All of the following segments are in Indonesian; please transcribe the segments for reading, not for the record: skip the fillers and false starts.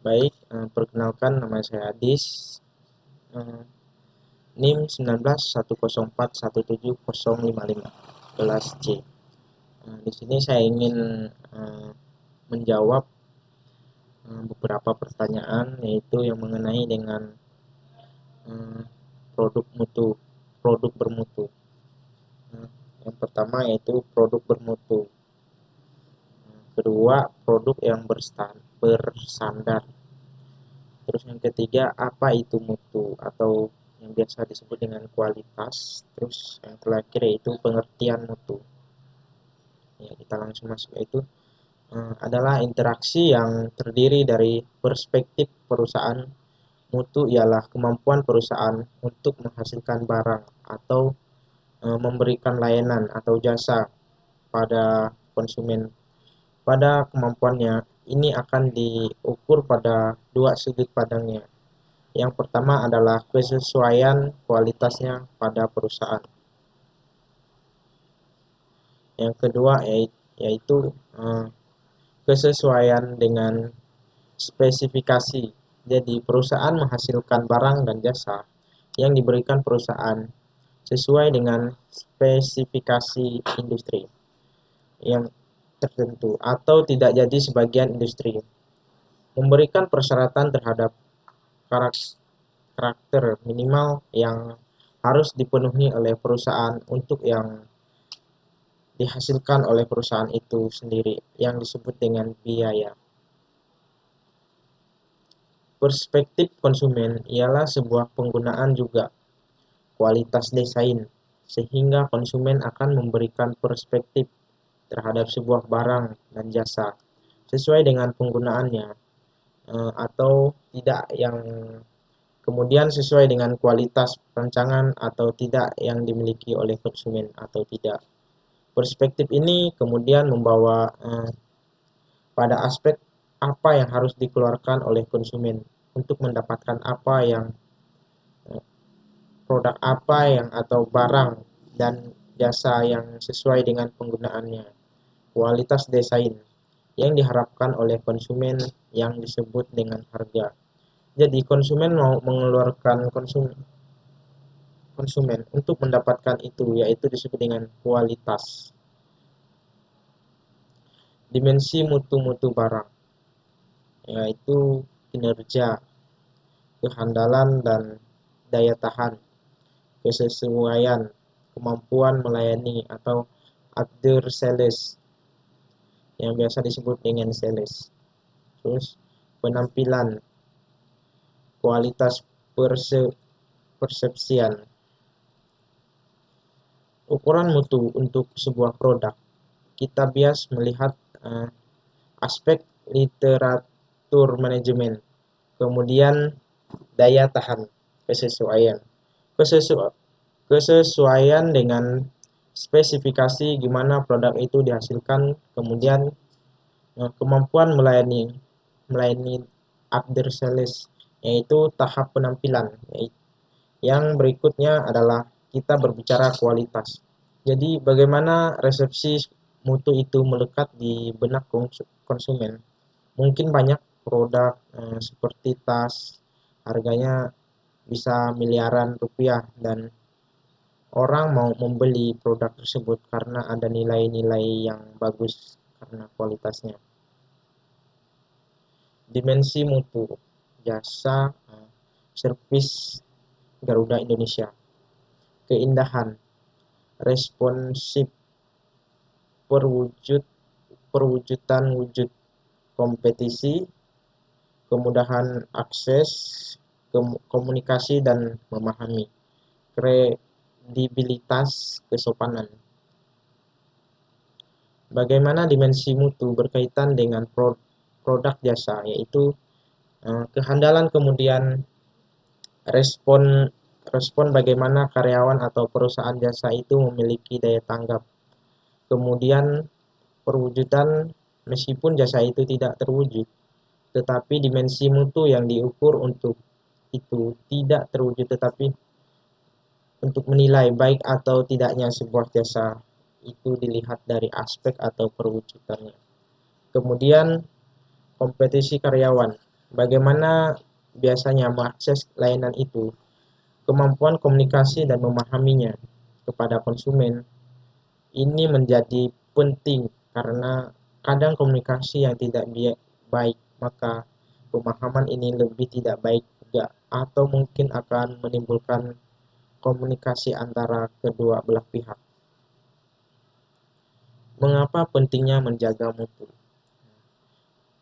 Baik, perkenalkan nama saya Adis, eh, NIM 1910417055 kelas C. Di sini saya ingin eh, menjawab beberapa pertanyaan, yaitu yang mengenai dengan eh, produk mutu, produk bermutu. Yang pertama yaitu produk bermutu. Kedua, produk yang bersandar. Terus yang ketiga, apa itu mutu atau yang biasa disebut dengan kualitas. Terus yang terakhir yaitu pengertian mutu. Ya, kita langsung masuk, yaitu adalah interaksi yang terdiri dari perspektif perusahaan. Mutu ialah kemampuan perusahaan untuk menghasilkan barang atau memberikan layanan atau jasa pada konsumen. Pada kemampuannya, ini akan diukur pada dua sudut pandangnya. Yang pertama adalah kesesuaian kualitasnya pada perusahaan. Yang kedua yaitu kesesuaian dengan spesifikasi. Jadi perusahaan menghasilkan barang dan jasa yang diberikan perusahaan sesuai dengan spesifikasi industri yang tertentu atau tidak jadi sebagian industri. Memberikan persyaratan terhadap karakter minimal yang harus dipenuhi oleh perusahaan untuk yang dihasilkan oleh perusahaan itu sendiri, yang disebut dengan biaya. Perspektif konsumen ialah sebuah penggunaan juga kualitas desain, sehingga konsumen akan memberikan perspektif terhadap sebuah barang dan jasa sesuai dengan penggunaannya, atau tidak, yang kemudian sesuai dengan kualitas rancangan atau tidak yang dimiliki oleh konsumen atau tidak. Perspektif ini kemudian membawa pada aspek apa yang harus dikeluarkan oleh konsumen untuk mendapatkan apa yang produk apa yang atau barang dan jasa yang sesuai dengan penggunaannya. Kualitas desain yang diharapkan oleh konsumen yang disebut dengan harga. Jadi konsumen mau mengeluarkan konsumen untuk mendapatkan itu, yaitu disebut dengan kualitas. Dimensi mutu-mutu barang, yaitu kinerja, kehandalan dan daya tahan, kesesuaian, kemampuan melayani atau after sales yang biasa disebut dengan sales. Terus penampilan, kualitas persepsian. Ukuran mutu untuk sebuah produk, kita bias melihat aspek literatur manajemen, kemudian daya tahan, kesesuaian. Kesesuaian dengan spesifikasi gimana produk itu dihasilkan, kemudian kemampuan melayani after sales, yaitu tahap penampilan. Yang berikutnya adalah kita berbicara kualitas. Jadi bagaimana resepsi mutu itu melekat di benak konsumen. Mungkin banyak produk seperti tas, harganya bisa miliaran rupiah, dan orang mau membeli produk tersebut karena ada nilai-nilai yang bagus karena kualitasnya. Dimensi mutu jasa servis Garuda Indonesia. Keindahan, responsif, perwujudan wujud kompetisi, kemudahan akses, komunikasi dan memahami, kredibilitas, kesopanan. Bagaimana dimensi mutu berkaitan dengan produk jasa, yaitu kehandalan, kemudian respon bagaimana karyawan atau perusahaan jasa itu memiliki daya tanggap. Kemudian perwujudan, meskipun jasa itu tidak terwujud, tetapi dimensi mutu yang diukur untuk itu tidak terwujud, tetapi untuk menilai baik atau tidaknya sebuah jasa itu dilihat dari aspek atau perwujudannya. Kemudian kompetisi karyawan, Bagaimana biasanya mengakses layanan itu? Kemampuan komunikasi dan memahaminya kepada konsumen ini menjadi penting karena kadang komunikasi yang tidak baik, maka pemahaman ini lebih tidak baik juga, atau mungkin akan menimbulkan komunikasi antara kedua belah pihak. Mengapa pentingnya menjaga mutu?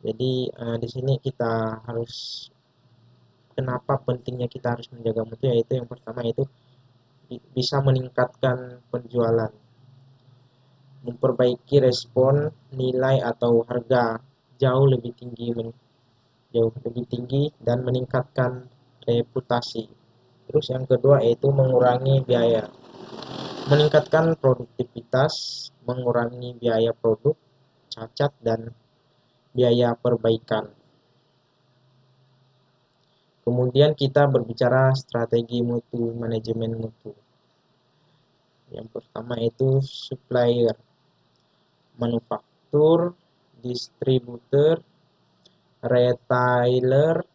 Jadi di sini kita harus, kenapa pentingnya kita harus menjaga mutu, yaitu yang pertama itu bisa meningkatkan penjualan, memperbaiki respon nilai atau harga jauh lebih tinggi dan meningkatkan reputasi. Terus yang kedua yaitu mengurangi biaya, meningkatkan produktivitas, mengurangi biaya produk, cacat, dan biaya perbaikan. Kemudian kita berbicara strategi mutu, manajemen mutu. Yang pertama itu supplier, manufaktur, distributor, retailer,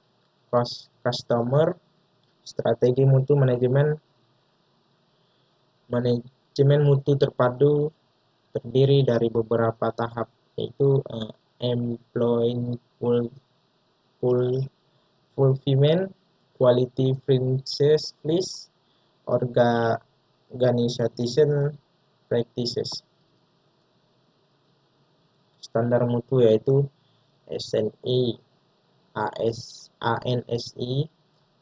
customer. Strategi mutu manajemen mutu terpadu terdiri dari beberapa tahap, yaitu employee fulfillment, quality princess list, organization practices. Standar mutu yaitu SNI, ANSI,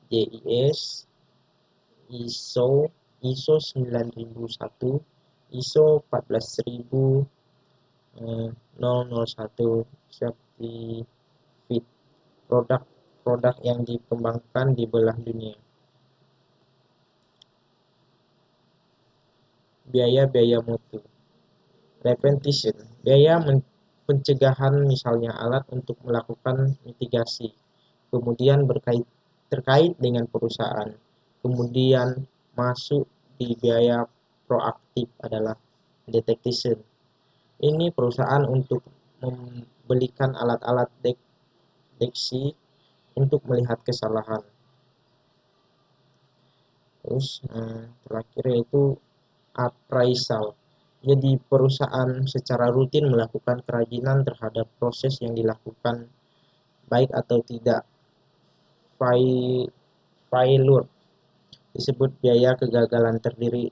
JIS, ISO 9001, ISO 14001, sertifikat produk yang dikembangkan di belahan dunia. Biaya mutu. Prevention, biaya pencegahan, misalnya alat untuk melakukan mitigasi. Kemudian terkait dengan perusahaan. Kemudian masuk di biaya proaktif adalah detection. Ini perusahaan untuk membelikan alat-alat deteksi untuk melihat kesalahan. Terus terakhir yaitu appraisal. Jadi perusahaan secara rutin melakukan kerajinan terhadap proses yang dilakukan, baik atau tidak. Failure disebut biaya kegagalan, terdiri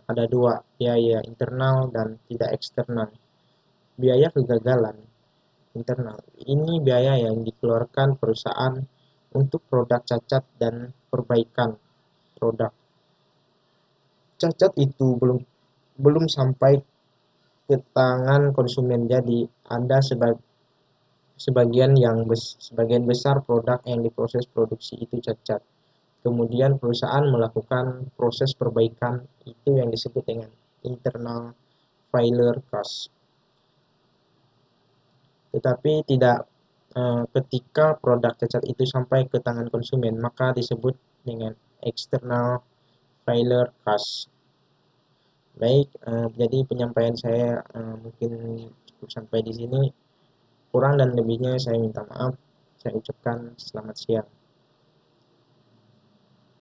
ada dua, biaya internal dan tidak eksternal. Biaya kegagalan internal ini biaya yang dikeluarkan perusahaan untuk produk cacat dan perbaikan produk. Cacat itu belum sampai ke tangan konsumen, jadi ada sebagian besar produk yang diproses produksi itu cacat. Kemudian perusahaan melakukan proses perbaikan, itu yang disebut dengan internal failure cost. Tetapi tidak ketika produk cacat itu sampai ke tangan konsumen, maka disebut dengan external failure cost. Baik, jadi penyampaian saya mungkin cukup sampai di sini. Kurang dan lebihnya saya minta maaf. Saya ucapkan selamat siang.